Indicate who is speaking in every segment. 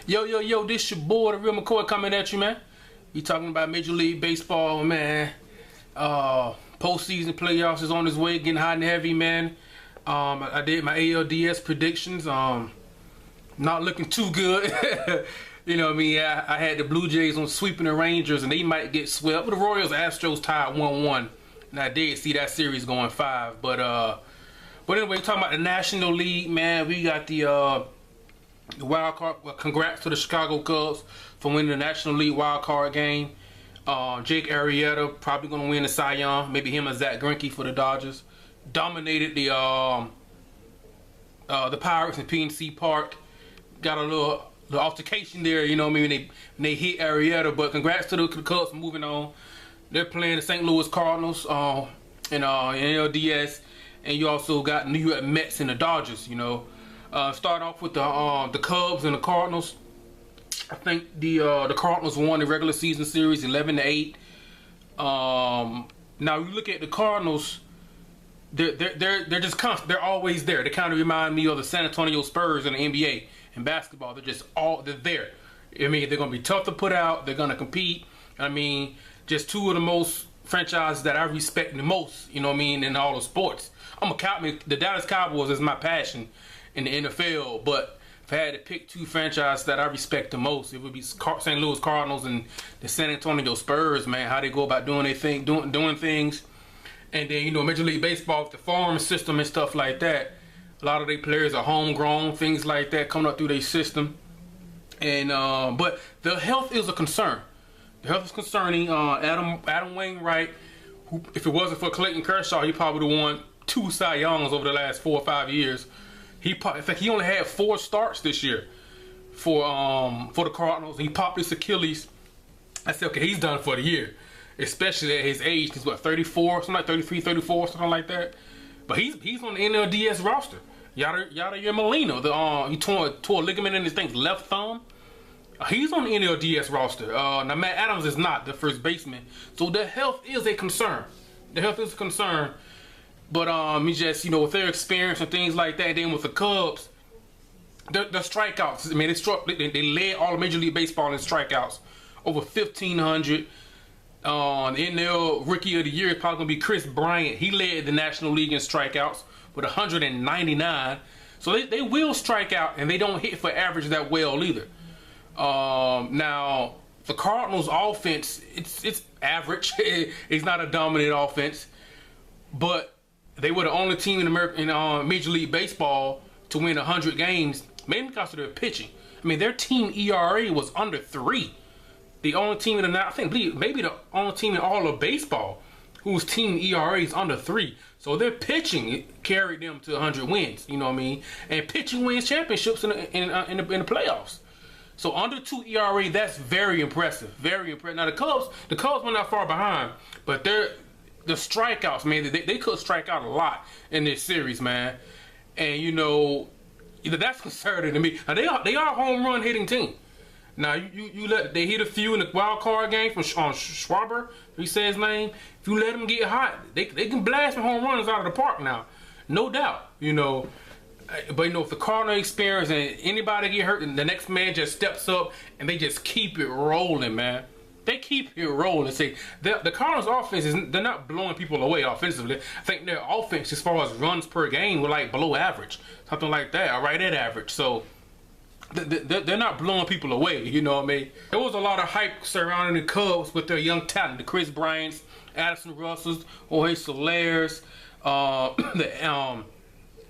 Speaker 1: Yo, this your boy, the real McCoy, coming at you, man. You talking about Major League Baseball, man. Postseason playoffs is on its way, getting hot and heavy, man. I did my NLDS predictions. Not looking too good. You know what I mean? I had the Blue Jays on sweeping the Rangers, and they might get swept. But the Royals, Astros tied 1-1. And I did see that series going 5. But anyway, talking about the National League, man. We got the wild card. Well, congrats to the Chicago Cubs for winning the National League wild card game. Jake Arrieta probably going to win the Cy Young. Maybe him and Zach Greinke for the Dodgers. Dominated the Pirates in PNC Park. Got a little altercation there, you know what I mean, when they hit Arrieta. But congrats to the Cubs for moving on. They're playing the St. Louis Cardinals in NLDS, and you also got New York Mets and the Dodgers. You know, starting off with the Cubs and the Cardinals. I think the Cardinals won the regular season series 11-8. Now you look at the Cardinals. They're just constant. They're always there. They kind of remind me of the San Antonio Spurs in the NBA in basketball. They're there. I mean, they're gonna be tough to put out. They're gonna compete. I mean, just two of the most franchises that I respect the most. You know what I mean, in all the sports. The Dallas Cowboys is my passion in the NFL. But if I had to pick two franchises that I respect the most, it would be St. Louis Cardinals and the San Antonio Spurs. Man, how they go about doing their thing, doing things. And then, you know, Major League Baseball with the farm system and stuff like that. A lot of their players are homegrown, things like that, coming up through their system. And but the health is a concern. The health is concerning. Adam Wainwright, who, if it wasn't for Clayton Kershaw, he probably would have won 2 Cy Youngs over the last 4 or 5 years. In fact, he only had 4 starts this year for the Cardinals. He popped his Achilles. I said, okay, he's done for the year. Especially at his age, he's what, 34, something like 33, 34, something like that. But he's on the NLDS roster. Yadier Molina, he tore a ligament in his left thumb. He's on the NLDS roster. Now Matt Adams is not the first baseman, so the health is a concern. The health is a concern. But he just, you know, with their experience and things like that, then with the Cubs, the strikeouts. I mean, they led all of Major League Baseball in strikeouts, over 1,500. The NL Rookie of the Year is probably going to be Chris Bryant. He led the National League in strikeouts with 199. So they will strike out, and they don't hit for average that well either. Now, the Cardinals' offense, it's average. It's not a dominant offense. But they were the only team in Major League Baseball to win 100 games, mainly because of their pitching. I mean, their team ERA was under 3. The only team in maybe the only team in all of baseball whose team ERA is under 3. So their pitching carried them to 100 wins. You know what I mean? And pitching wins championships in the playoffs. So under 2 ERA, that's very impressive. Very impressive. Now the Cubs were not far behind, but the strikeouts, man, they could strike out a lot in this series, man. And you know, that's concerning to me. Now they are a home run hitting team. Now they hit a few in the wild card game from Schwarber, he said his name. If you let them get hot, they can blast some home runs out of the park now, no doubt. You know, but you know, if the Cardinal experience and anybody get hurt, and the next man just steps up and they just keep it rolling, man. They keep it rolling. See, the Cardinals' offense they're not blowing people away offensively. I think their offense, as far as runs per game, were like below average, something like that, or right at average. So they're not blowing people away, you know what I mean? There was a lot of hype surrounding the Cubs with their young talent, the Chris Bryants, Addison Russells, Jorge Solers, the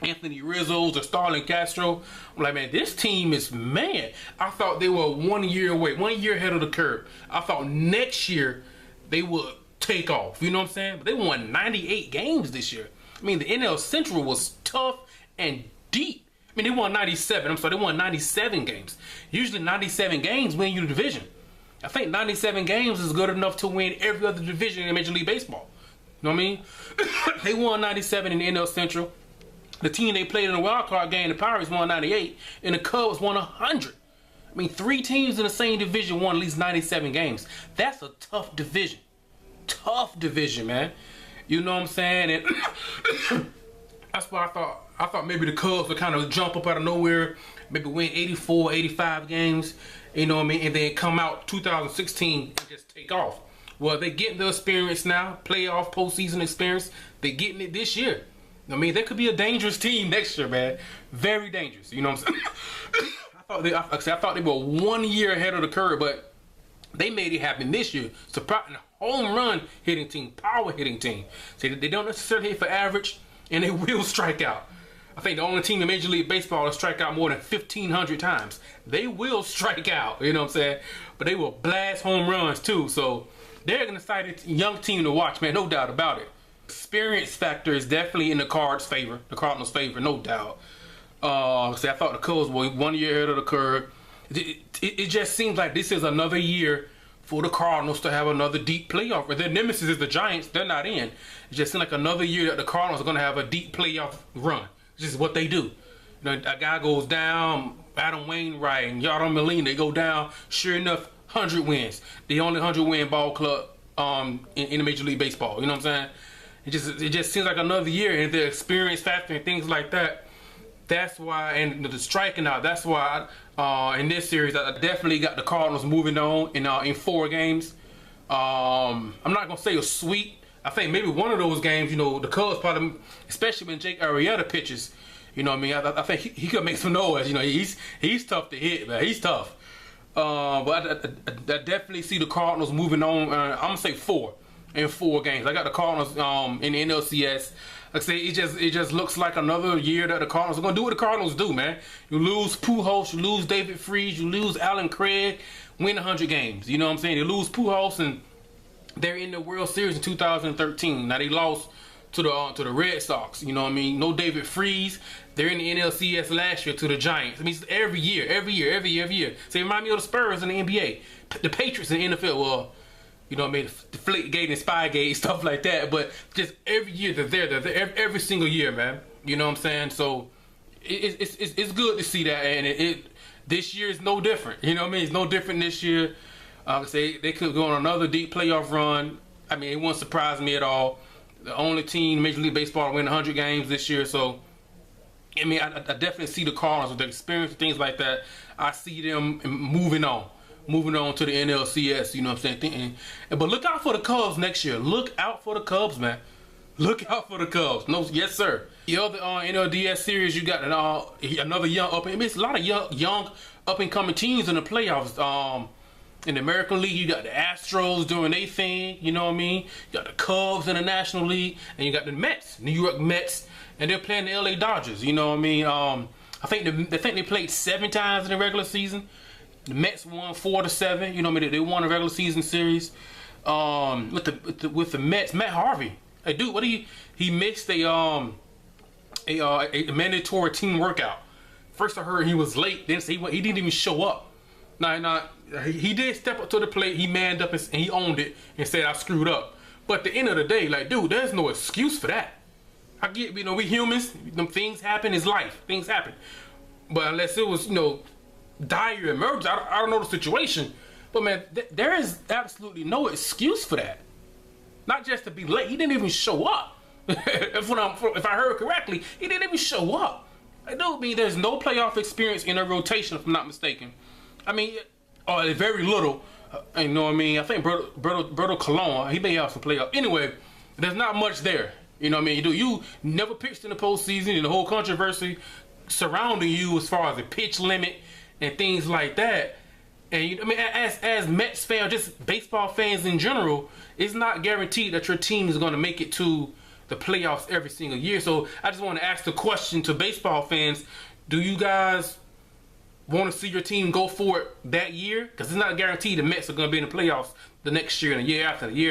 Speaker 1: Anthony Rizzos, the Starlin Castro. I'm like, man, this team is, man. I thought they were 1 year away, 1 year ahead of the curve. I thought next year they would take off, you know what I'm saying? But they won 98 games this year. I mean, the NL Central was tough and deep. I mean, they won 97. They won 97 games. Usually 97 games win you the division. I think 97 games is good enough to win every other division in Major League Baseball. You know what I mean? They won 97 in the NL Central. The team they played in the wild card game, the Pirates, won 98, and the Cubs won 100. I mean, 3 teams in the same division won at least 97 games. That's a tough division. Tough division, man. You know what I'm saying? And that's why I thought maybe the Cubs would kind of jump up out of nowhere, maybe win 84, 85 games, you know what I mean, and then come out 2016 and just take off. Well, they're getting the experience now, playoff, postseason experience. They're getting it this year. I mean, they could be a dangerous team next year, man. Very dangerous. You know what I'm saying? I thought they were 1 year ahead of the curve, but they made it happen this year. Surprising home run hitting team, power hitting team. See, they don't necessarily hit for average, and they will strike out. I think the only team in Major League Baseball to strike out more than 1,500 times. They will strike out, you know what I'm saying? But they will blast home runs too. So they're an exciting young team to watch, man. No doubt about it. Experience factor is definitely in the Cardinals' favor, no doubt. I thought the Cubs were 1 year ahead of the curve. It just seems like this is another year for the Cardinals to have another deep playoff. Their nemesis is the Giants. They're not in. It just seems like another year that the Cardinals are going to have a deep playoff run. It's just what they do. You know, a guy goes down, Adam Wainwright and Yadier Molina, they go down. Sure enough, 100 wins. The only 100-win ball club in the Major League Baseball. You know what I'm saying? It just seems like another year, and the experience factor and things like that. That's why, and the striking out. That's why in this series, I definitely got the Cardinals moving on in 4 games. I'm not gonna say a sweep. I think maybe one of those games, you know, the Cubs probably, especially when Jake Arrieta pitches, you know what I mean? I think he could make some noise. You know, he's tough to hit, man. He's tough. But I definitely see the Cardinals moving on. I'm gonna say 4 in 4 games. I got the Cardinals in the NLCS. Like I say, it just looks like another year that the Cardinals are gonna do what the Cardinals do, man. You lose Pujols, you lose David Freese, you lose Alan Craig, win 100 games. You know what I'm saying? You lose Pujols, and they're in the World Series in 2013. Now they lost to the Red Sox. You know what I mean? No David Freese. They're in the NLCS last year to the Giants. I mean, it's every year. So it reminds me of the Spurs in the NBA, the Patriots in the NFL. Well, you know what I mean? Deflategate and Spygate, stuff like that. But just every year they're there every single year, man. You know what I'm saying? So it's good to see that, and this year is no different. You know what I mean? It's no different this year. Say they could go on another deep playoff run. I mean, it won't surprise me at all. The only team in Major League Baseball to win 100 games this year. So, I mean, I definitely see the Cardinals with the experience and things like that. I see them moving on to the NLCS. You know what I'm saying? But look out for the Cubs next year. Look out for the Cubs, man. Look out for the Cubs. No, yes, sir. The other NLDS series, you got another young up. I mean, it's a lot of young up and coming teams in the playoffs. In the American League, you got the Astros doing their thing, you know what I mean? You got the Cubs in the National League, and you got the Mets, New York Mets, and they're playing the LA Dodgers, you know what I mean? I think they played 7 times in the regular season. The Mets won 4-7, you know what I mean? They won a regular season series. With the Mets, Matt Harvey, hey dude, he missed a mandatory team workout. First I heard he was late, then he didn't even show up. He did step up to the plate. He manned up and he owned it and said, I screwed up. But at the end of the day, like, dude, there's no excuse for that. I get, you know, we humans, them things happen, it's life. Things happen. But unless it was, you know, dire emergency, I don't know the situation. But man, there is absolutely no excuse for that. Not just to be late. He didn't even show up. If I heard correctly, he didn't even show up. I do mean there's no playoff experience in a rotation, if I'm not mistaken. I mean, very little. You know what I mean? I think Berto Colon, he may have some playoff. Anyway, there's not much there. You know what I mean? You never pitched in the postseason, and the whole controversy surrounding you as far as the pitch limit and things like that. And I mean, as Mets fans, just baseball fans in general, it's not guaranteed that your team is going to make it to the playoffs every single year. So I just want to ask the question to baseball fans: do you guys want to see your team go for it that year? Because it's not guaranteed the Mets are going to be in the playoffs the next year and the year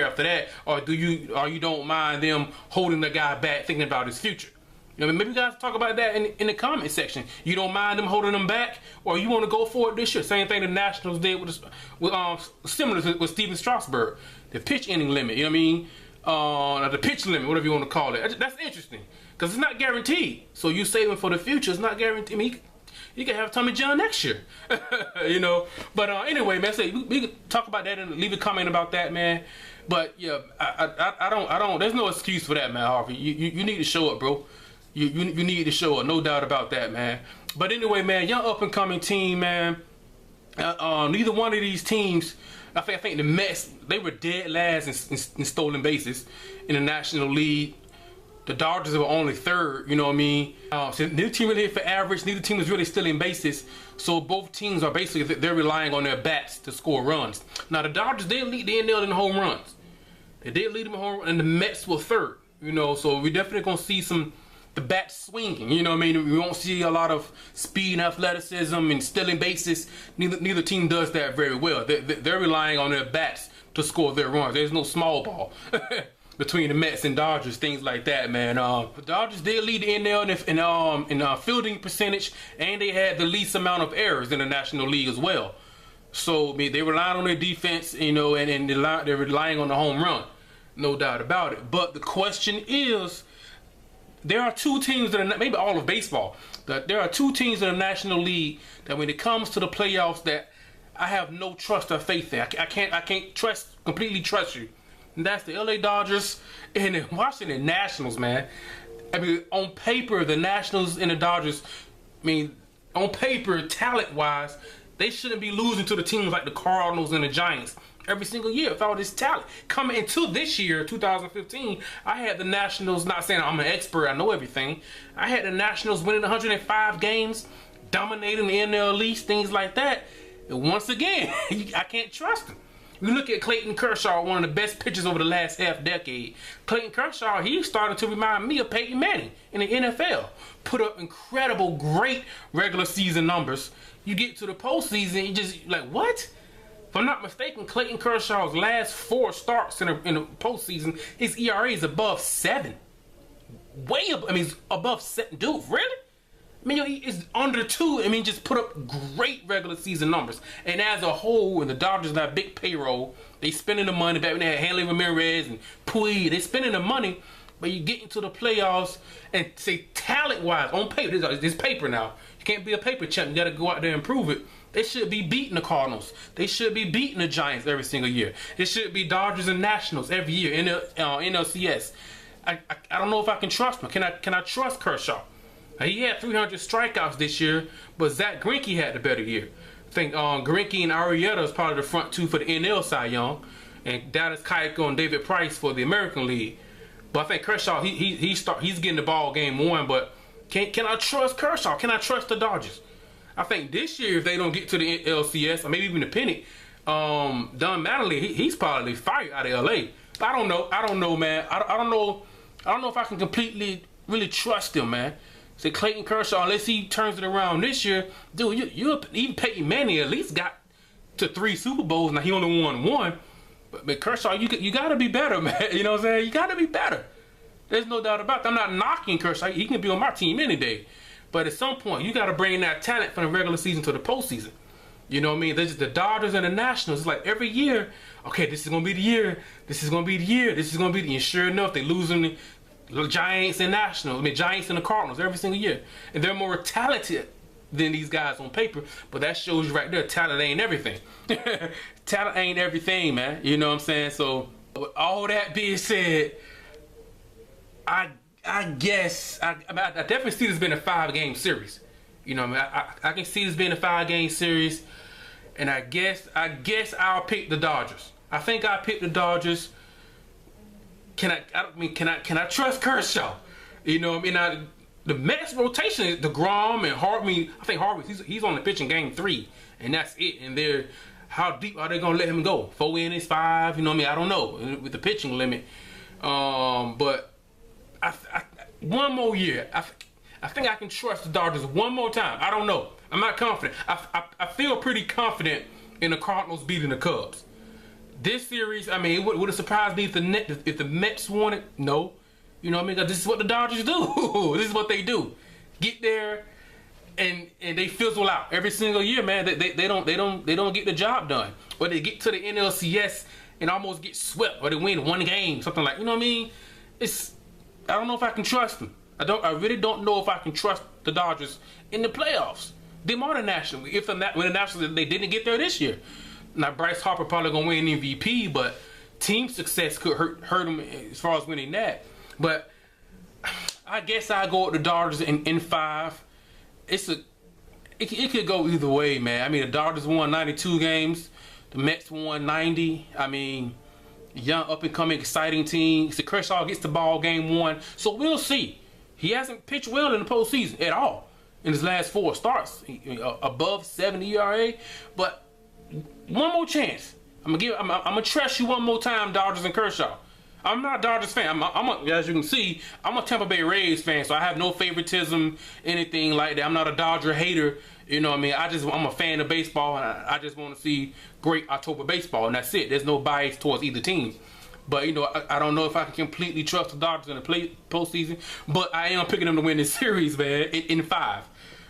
Speaker 1: after that. Or you don't mind them holding the guy back, thinking about his future? You know, maybe you guys talk about that in the comment section. You don't mind them holding them back, or you want to go for it this year? Same thing the Nationals did similar to with Steven Strasburg, the pitch inning limit. You know what I mean? The pitch limit, whatever you want to call it. That's interesting because it's not guaranteed. So you saving for the future. It's not guaranteed. I mean, you can have Tommy John next year, you know. But anyway, man, we can talk about that and leave a comment about that, man. But yeah, I don't. There's no excuse for that, man, Harvey. You need to show up, bro. You need to show up, no doubt about that, man. But anyway, man, young up and coming team, man. Neither one of these teams. I think the Mets, they were dead last in stolen bases in the National League. The Dodgers were only third, you know what I mean? So neither team really hit for average. Neither team was really stealing bases. So both teams are basically, they're relying on their bats to score runs. Now the Dodgers, they lead the NL in home runs. They did lead them in home runs, and the Mets were third, you know. So we're definitely going to see the bats swinging, you know what I mean? We won't see a lot of speed and athleticism and stealing bases. Neither team does that very well. They're relying on their bats to score their runs. There's no small ball between the Mets and Dodgers, things like that, man. The Dodgers did lead the NL in fielding percentage, and they had the least amount of errors in the National League as well. So I mean, they relied on their defense, you know, and they're relying on the home run, no doubt about it. But the question is, there are two teams that are, maybe all of baseball, there are two teams in the National League that when it comes to the playoffs that I have no trust or faith in. I can't completely trust you. And that's the LA Dodgers and the Washington Nationals, man. I mean, on paper, the Nationals and the Dodgers, I mean, on paper, talent-wise, they shouldn't be losing to the teams like the Cardinals and the Giants every single year with all this talent. Coming into this year, 2015, I had the Nationals, not saying I'm an expert, I know everything. I had the Nationals winning 105 games, dominating the NL East, things like that. And once again, I can't trust them. You look at Clayton Kershaw, one of the best pitchers over the last half decade. Clayton Kershaw, he's starting to remind me of Peyton Manning in the NFL. Put up incredible, great regular season numbers. You get to the postseason, you just like, what? If I'm not mistaken, Clayton Kershaw's last 4 starts in the postseason, his ERA is above 7. Way up, I mean, it's above 7. Dude, really? I mean, it's under 2. I mean, just put up great regular season numbers. And as a whole, and the Dodgers got big payroll, they spending the money. Back when they had Hanley Ramirez and Puig, they spending the money. But you get into the playoffs and say talent-wise, on paper, this paper now. You can't be a paper champ. You got to go out there and prove it. They should be beating the Cardinals. They should be beating the Giants every single year. It should be Dodgers and Nationals every year in the NLCS. I don't know if I can trust them. Can I trust Kershaw? He had 300 strikeouts this year, but Zach Greinke had the better year. I think Greinke and Arrieta is part of the front two for the NL Cy Young, and Dallas Keuchel and David Price for the American League. But I think Kershaw, he's getting the ball game 1. But can I trust Kershaw? Can I trust the Dodgers? I think this year, if they don't get to the LCS, or maybe even the pennant, Don Mattingly, he's probably fired out of LA. But I don't know, man. I don't know if I can completely really trust him, man. Say Clayton Kershaw, unless he turns it around this year, dude, even Peyton Manning at least got to 3 Super Bowls. Now he only won 1, but Kershaw, you gotta be better, man. You know what I'm saying? You gotta be better. There's no doubt about that. I'm not knocking Kershaw. He can be on my team any day. But at some point, you got to bring that talent from the regular season to the postseason. You know what I mean? There's just the Dodgers and the Nationals. It's like every year, okay, this is going to be the year. This is going to be the year. This is going to be the year. Sure enough, they losing the Giants and Nationals. I mean, Giants and the Cardinals every single year. And they're more talented than these guys on paper. But that shows you right there, talent ain't everything. Talent ain't everything, man. You know what I'm saying? So, with all that being said, I guess I definitely see this being a 5-game series. You know what I mean? I can see this being a 5-game series, and I guess I'll pick the Dodgers. I think I'll pick the Dodgers. Can I trust Kershaw? You know what I mean? The Mets rotation is DeGrom and Harvey. I think Harvey, he's on the pitch in game 3, and that's it. And how deep are they gonna let him go? 4 innings, 5? You know what I mean? I don't know with the pitching limit. But one more year, I think I can trust the Dodgers one more time. I don't know. I'm not confident. I feel pretty confident in the Cardinals beating the Cubs. This series, I mean, would it surprise me if the Mets won it? No. You know what I mean? 'Cause this is what the Dodgers do. This is what they do. Get there and they fizzle out every single year, man. They don't get the job done. Or they get to the NLCS and almost get swept, or they win 1 game, something like, you know what I mean? I don't know if I can trust them. I really don't know if I can trust the Dodgers in the playoffs. Them or the Nationals. When the Nationals, they didn't get there this year. Now Bryce Harper probably gonna win MVP, but team success could hurt him as far as winning that. But I guess I'll go with the Dodgers in 5. it could go either way, man. I mean, the Dodgers won 92 games. The Mets won 90. I mean, young, up-and-coming, exciting team. So Kershaw gets the ball game 1. So we'll see. He hasn't pitched well in the postseason at all in his last 4 starts. Above 7 ERA. But one more chance. I'm gonna trust you one more time, Dodgers and Kershaw. I'm not a Dodgers fan. As you can see, I'm a Tampa Bay Rays fan, so I have no favoritism, anything like that. I'm not a Dodger hater. You know what I mean? I'm a fan of baseball, and I just want to see great October baseball, and that's it. There's no bias towards either team. But, you know, I don't know if I can completely trust the Dodgers in the postseason, but I am picking them to win this series, man, in 5.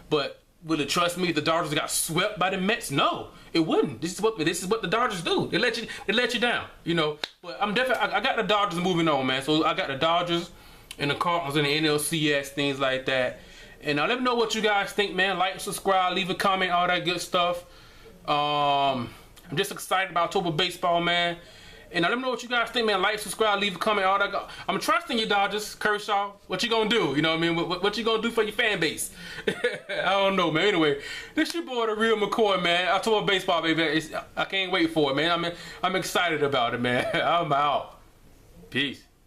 Speaker 1: But will it trust me if the Dodgers got swept by the Mets? No, it wouldn't. This is what the Dodgers do. They let you down, you know. But I got the Dodgers moving on, man. So I got the Dodgers and the Cardinals and the NLCS, things like that. And let me know what you guys think, man. Like, subscribe, leave a comment, all that good stuff. I'm just excited about October baseball, man. And let me know what you guys think, man. Like, subscribe, leave a comment, all that. I'm trusting you, Dodgers. Kershaw, what you gonna do? You know what I mean? What you gonna do for your fan base? I don't know, man. Anyway, this your boy, the real McCoy, man. October baseball, baby. I can't wait for it, man. I'm excited about it, man. I'm out. Peace.